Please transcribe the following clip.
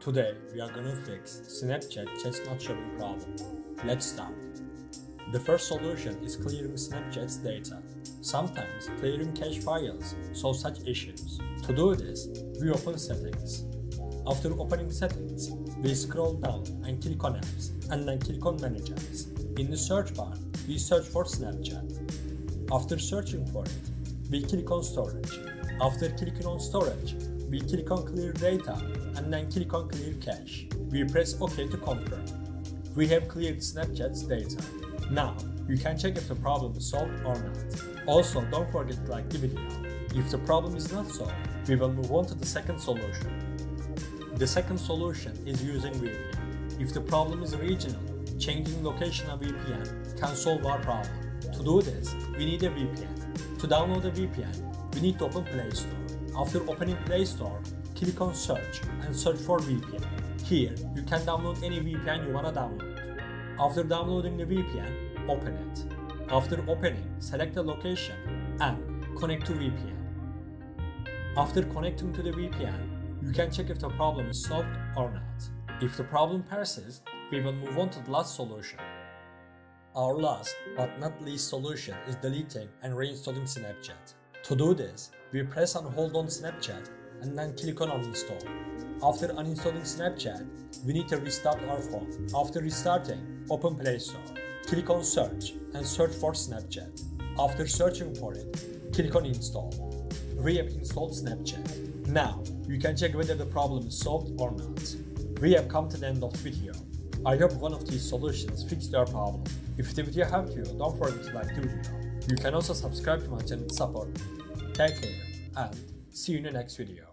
Today we are gonna fix Snapchat chats not showing problem. Let's start. The first solution is clearing Snapchat's data. Sometimes clearing cache files solves such issues. To do this, we open Settings. After opening Settings, we scroll down and click on Apps and then click on Manage Apps. In the search bar, we search for Snapchat. After searching for it, we click on Storage. After clicking on Storage, we click on Clear Data and then click on Clear Cache. We press OK to confirm. We have cleared Snapchat's data. Now, you can check if the problem is solved or not. Also, don't forget to like the video. If the problem is not solved, we will move on to the second solution. The second solution is using VPN. If the problem is regional, changing location of VPN can solve our problem. To do this, we need a VPN. To download a VPN, we need to open Play Store. After opening Play Store, click on Search and search for VPN. Here, you can download any VPN you want to download. After downloading the VPN, open it. After opening, select the location and connect to VPN. After connecting to the VPN, you can check if the problem is solved or not. If the problem persists, we will move on to the last solution. Our last but not least solution is deleting and reinstalling Snapchat. To do this, we press and hold on Snapchat and then click on Uninstall. After uninstalling Snapchat, we need to restart our phone. After restarting, open Play Store. Click on Search and search for Snapchat. After searching for it, click on Install. We have installed Snapchat. Now, you can check whether the problem is solved or not. We have come to the end of the video. I hope one of these solutions fixed your problem. If the video helped you, don't forget to like the video. You can also subscribe to my channel to support me. Take care and see you in the next video.